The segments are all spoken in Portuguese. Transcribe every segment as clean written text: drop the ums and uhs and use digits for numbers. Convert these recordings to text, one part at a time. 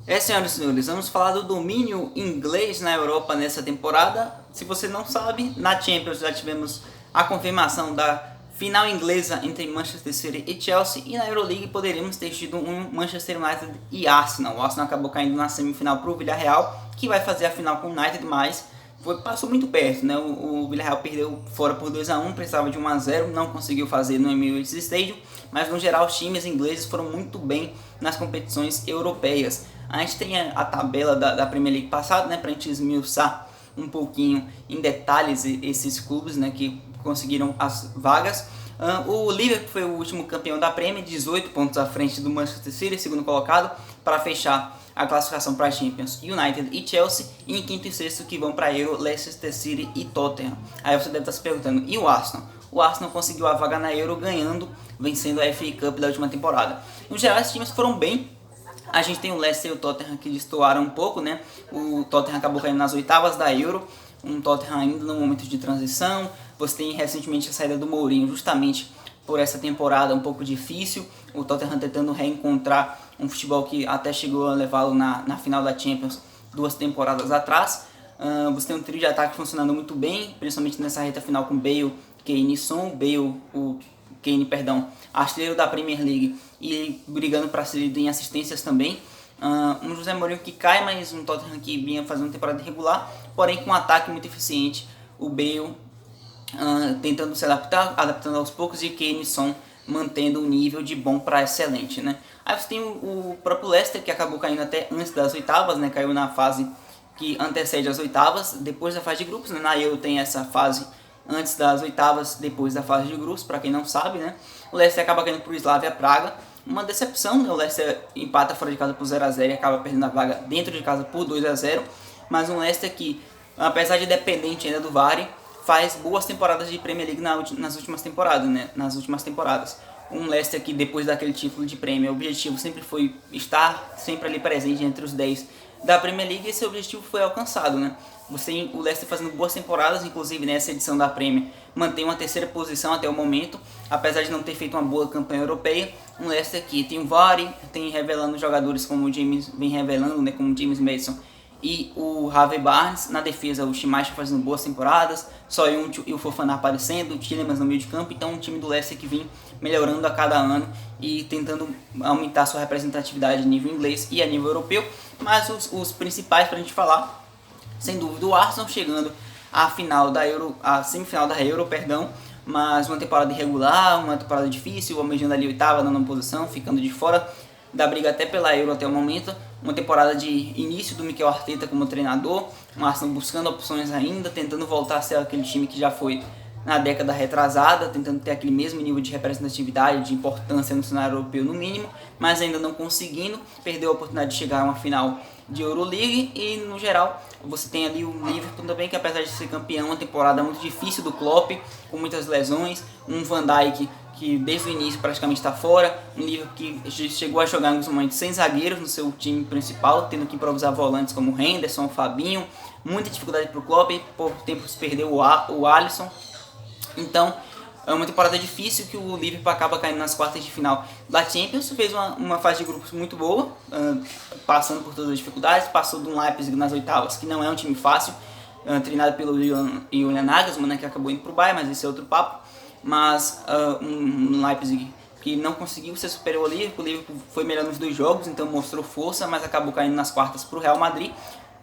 Senhoras e senhores, vamos falar do domínio inglês na Europa nessa temporada. Se você não sabe, na Champions já tivemos a confirmação da final inglesa entre Manchester City e Chelsea, e na Euroleague poderíamos ter tido um Manchester United e Arsenal. O Arsenal acabou caindo na semifinal para o Villarreal, que vai fazer a final com o United, mas passou muito perto, né? O Villarreal perdeu fora por 2-1, precisava de 1-0, não conseguiu fazer no Emirates Stadium, mas no geral os times ingleses foram muito bem nas competições europeias. A gente tem a tabela da Premier League passada, né, para a gente esmiuçar um pouquinho em detalhes esses clubes, né, que conseguiram as vagas. O Liverpool foi o último campeão da Premier, 18 pontos à frente do Manchester City, segundo colocado, para fechar a classificação para a Champions, United e Chelsea, e em quinto e sexto que vão para a Euro, Leicester City e Tottenham. Aí você deve estar se perguntando, e o Arsenal? O Arsenal conseguiu a vaga na Euro vencendo a FA Cup da última temporada. No geral, esses times foram bem. A gente tem o Leicester e o Tottenham que destoaram um pouco, né? O Tottenham acabou caindo nas oitavas da Euro, um Tottenham ainda no momento de transição. Você tem recentemente a saída do Mourinho, justamente por essa temporada um pouco difícil. O Tottenham tentando reencontrar um futebol que até chegou a levá-lo na final da Champions 2 temporadas atrás. Você tem um trio de ataque funcionando muito bem, principalmente nessa reta final com Bale, Kane e Son. Artilheiro da Premier League e brigando para ser líder em assistências também. Um José Mourinho que cai, mas um Tottenham que vinha fazendo uma temporada irregular, porém com um ataque muito eficiente. O Bale tentando se adaptando aos poucos, e Kane e Son mantendo um nível de bom para excelente, né? Aí você tem o próprio Leicester, que acabou caindo até antes das oitavas, né? Caiu na fase que antecede as oitavas, depois da fase de grupos, né? Na Euro tem essa fase antes das oitavas, depois da fase de grupos, para quem não sabe, né? O Leicester acaba caindo para o Slavia Praga, uma decepção, né? O Leicester empata fora de casa por 0-0 e acaba perdendo a vaga dentro de casa por 2-0, mas um Leicester que, apesar de dependente ainda do VAR, faz boas temporadas de Premier League nas últimas temporadas, né? Um Leicester que, depois daquele título de Premier, o objetivo sempre foi estar sempre ali presente entre os 10 da Premier League, e esse objetivo foi alcançado, né? Você tem o Leicester fazendo boas temporadas, inclusive nessa edição da Premier mantém uma terceira posição até o momento, apesar de não ter feito uma boa campanha europeia. Um Leicester que tem o VAR, tem revelando jogadores como o James, vem revelando, né, como o James Maddison e o Harvey Barnes. Na defesa, o Schumacher fazendo boas temporadas, Soyuncu e o Fofana aparecendo, o Tielemans no meio de campo. Então um time do Leicester que vem melhorando a cada ano e tentando aumentar sua representatividade a nível inglês e a nível europeu. Mas os principais para a gente falar, sem dúvida, o Arsenal chegando à semifinal da Euro, mas uma temporada irregular, uma temporada difícil, almejando ali oitava, nona posição, ficando de fora da briga até pela Euro até o momento. Uma temporada de início do Mikel Arteta como treinador, o Arsenal buscando opções ainda, tentando voltar a ser aquele time que já foi na década retrasada, tentando ter aquele mesmo nível de representatividade, de importância no cenário europeu no mínimo, mas ainda não conseguindo. Perdeu a oportunidade de chegar a uma final de Euroleague, e no geral você tem ali o Liverpool também, que apesar de ser campeão, uma temporada muito difícil do Klopp, com muitas lesões, um Van Dijk que desde o início praticamente está fora, um Liverpool que chegou a jogar em alguns momentos sem zagueiros no seu time principal, tendo que improvisar volantes como o Henderson, o Fabinho, muita dificuldade para o Klopp, por tempo se perdeu o Alisson. Então é uma temporada difícil que o Liverpool acaba caindo nas quartas de final da Champions. Fez uma fase de grupos muito boa, passando por todas as dificuldades, passou do Leipzig nas oitavas, que não é um time fácil, treinado pelo Julian Nagelsmann, né, que acabou indo para o Bayern, mas esse é outro papo. Mas um Leipzig que não conseguiu ser superior ao Liverpool. O Liverpool foi melhor nos 2 jogos, então mostrou força, mas acabou caindo nas quartas para o Real Madrid.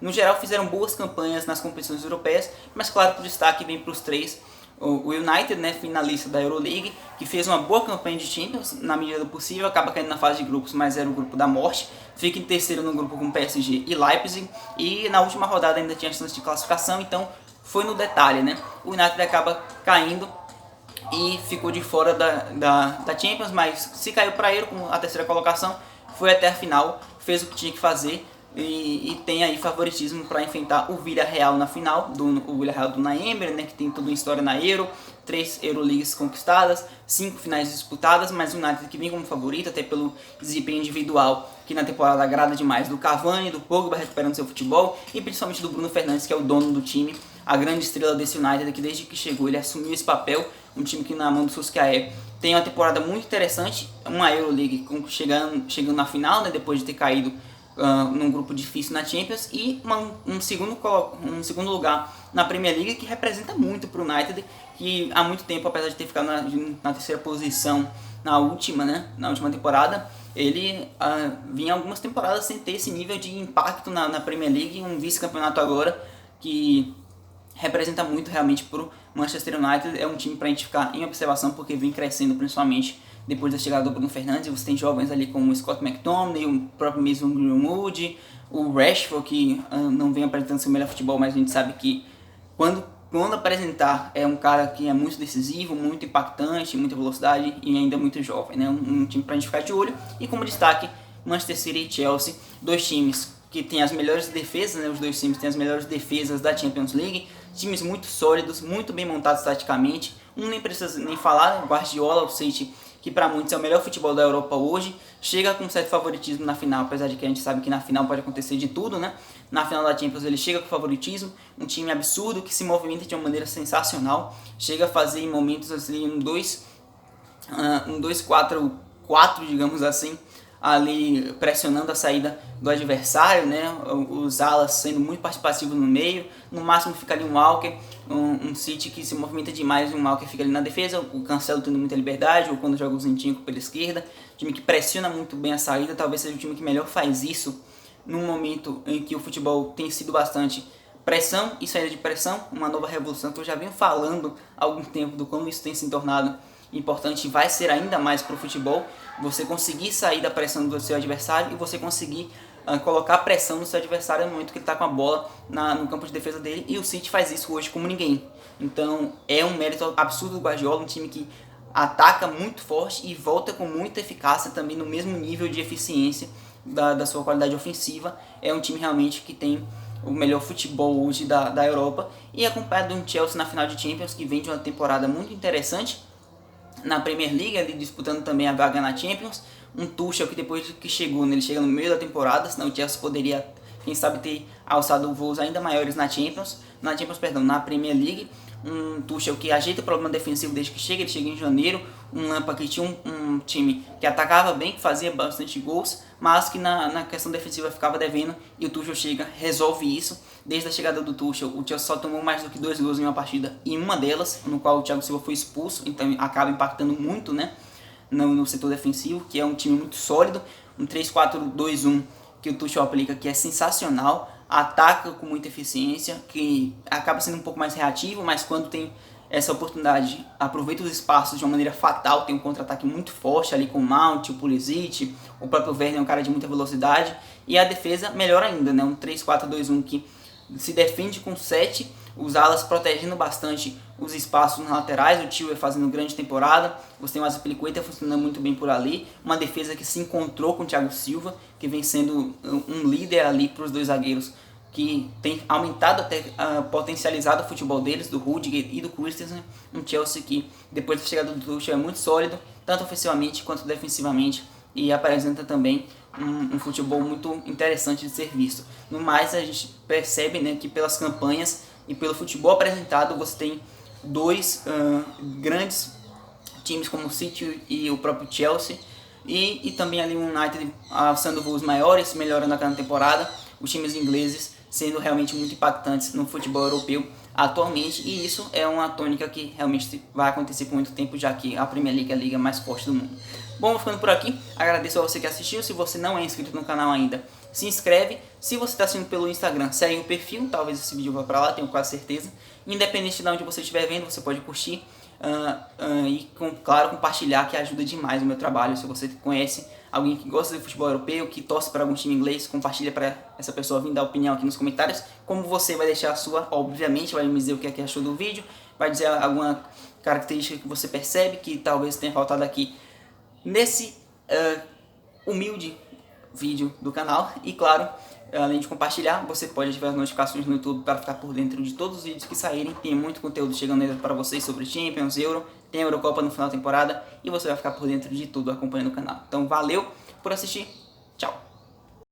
No geral fizeram boas campanhas nas competições europeias, mas claro que o destaque vem para os 3. O United, né, finalista da Euroleague, que fez uma boa campanha de Champions na medida do possível, acaba caindo na fase de grupos, mas era o grupo da morte, fica em terceiro no grupo com PSG e Leipzig, e na última rodada ainda tinha chance de classificação, então foi no detalhe, né? O United acaba caindo e ficou de fora da Champions, mas se caiu para a Euro com a terceira colocação, foi até a final, fez o que tinha que fazer, e tem aí favoritismo para enfrentar o Villarreal na final, o Villarreal do Unai Emery, né, que tem toda uma história na Euro, 3 Euroleagues conquistadas, 5 finais disputadas, mas o United que vem como favorito, até pelo desempenho individual, que na temporada agrada demais, do Cavani, do Pogba recuperando seu futebol, e principalmente do Bruno Fernandes, que é o dono do time, a grande estrela desse United, que desde que chegou ele assumiu esse papel, um time que na mão do Solskjaer tem uma temporada muito interessante, uma Euroleague chegando na final, né, depois de ter caído num grupo difícil na Champions, e um segundo lugar na Premier League, que representa muito para o United, que há muito tempo, apesar de ter ficado na terceira posição na última temporada, ele vinha algumas temporadas sem ter esse nível de impacto na Premier League, um vice-campeonato agora que representa muito realmente para o Manchester United. É um time para a gente ficar em observação, porque vem crescendo principalmente depois da chegada do Bruno Fernandes. Você tem jovens ali como o Scott McTominay, o próprio Mason Greenwood, o Rashford, que não vem apresentando seu melhor futebol, mas a gente sabe que quando apresentar é um cara que é muito decisivo, muito impactante, muita velocidade e ainda muito jovem, né? Um time pra gente ficar de olho. E como destaque, Manchester City e Chelsea, dois times que têm as melhores defesas, né? Os dois times têm as melhores defesas da Champions League, times muito sólidos, muito bem montados taticamente. Nem precisa nem falar, o Guardiola, o City, que para muitos é o melhor futebol da Europa hoje, chega com certo favoritismo na final, apesar de que a gente sabe que na final pode acontecer de tudo, né? Na final da Champions ele chega com favoritismo, um time absurdo que se movimenta de uma maneira sensacional, chega a fazer em momentos assim um 2-4-4, digamos assim, ali pressionando a saída do adversário, né? Os alas sendo muito participativos no meio, no máximo fica ali um Walker, um City que se movimenta demais, um Walker fica ali na defesa, o Cancelo tendo muita liberdade, ou quando joga o Zinchenko pela esquerda, time que pressiona muito bem a saída, talvez seja o time que melhor faz isso num momento em que o futebol tem sido bastante pressão e saída de pressão, uma nova revolução que eu já venho falando há algum tempo do como isso tem se tornado importante e vai ser ainda mais para o futebol, você conseguir sair da pressão do seu adversário e você conseguir colocar pressão no seu adversário no momento que ele está com a bola no campo de defesa dele, e o City faz isso hoje como ninguém. Então é um mérito absurdo do Guardiola, um time que ataca muito forte e volta com muita eficácia também no mesmo nível de eficiência da sua qualidade ofensiva. É um time realmente que tem o melhor futebol hoje da Europa, e acompanhado de um Chelsea na final de Champions, que vem de uma temporada muito interessante na Premier League, ali disputando também a vaga na Champions. Um Tuchel que depois que chegou, ele chega no meio da temporada, senão o Chelsea poderia, quem sabe, ter alçado voos ainda maiores na Premier League. Um Tuchel que ajeita o problema defensivo desde que chega, ele chega em janeiro. Um Lampard que tinha um time que atacava bem, que fazia bastante gols, mas que na questão defensiva ficava devendo, e o Tuchel chega, resolve isso. Desde a chegada do Tuchel, o Chelsea só tomou mais do que 2 gols em uma partida, em uma delas, no qual o Thiago Silva foi expulso, então acaba impactando muito, né, no setor defensivo, que é um time muito sólido. Um 3-4-2-1 que o Tuchel aplica, que é sensacional, ataca com muita eficiência, que acaba sendo um pouco mais reativo, mas quando tem essa oportunidade, aproveita os espaços de uma maneira fatal. Tem um contra-ataque muito forte ali com o Mount, o Pulisic, o próprio Werner é um cara de muita velocidade, e a defesa melhor ainda, né? Um 3-4-2-1 que se defende com 7, os alas protegendo bastante os espaços nas laterais, o Tio fazendo grande temporada, você tem o Azpilicueta funcionando muito bem por ali, uma defesa que se encontrou com o Thiago Silva, que vem sendo um líder ali para os dois zagueiros, que tem aumentado, até potencializado o futebol deles, do Rudiger e do Christensen. Um Chelsea que depois da chegada do Tuchel é muito sólido, tanto ofensivamente quanto defensivamente, e apresenta também um futebol muito interessante de ser visto. No mais, a gente percebe, né, que pelas campanhas e pelo futebol apresentado, você tem dois grandes times como o City e o próprio Chelsea, e também ali o United alçando voos maiores, melhorando a cada temporada, os times ingleses sendo realmente muito impactantes no futebol europeu atualmente, e isso é uma tônica que realmente vai acontecer por muito tempo, já que a Premier League é a liga mais forte do mundo. Bom, vou ficando por aqui, agradeço a você que assistiu. Se você não é inscrito no canal ainda, se inscreve. Se você está assistindo pelo Instagram, segue o perfil, talvez esse vídeo vá para lá, tenho quase certeza. Independente de onde você estiver vendo, você pode curtir e, claro, compartilhar, que ajuda demais o meu trabalho. Se você conhece alguém que gosta de futebol europeu, que torce para algum time inglês, compartilha para essa pessoa vir dar opinião aqui nos comentários. Como você vai deixar a sua, obviamente, vai me dizer o que é que achou do vídeo, vai dizer alguma característica que você percebe que talvez tenha faltado aqui nesse humilde vídeo do canal. E claro, além de compartilhar, você pode ativar as notificações no YouTube para ficar por dentro de todos os vídeos que saírem. Tem muito conteúdo chegando para vocês sobre Champions, Euro, tem a Eurocopa no final da temporada, e você vai ficar por dentro de tudo acompanhando o canal. Então valeu por assistir, tchau!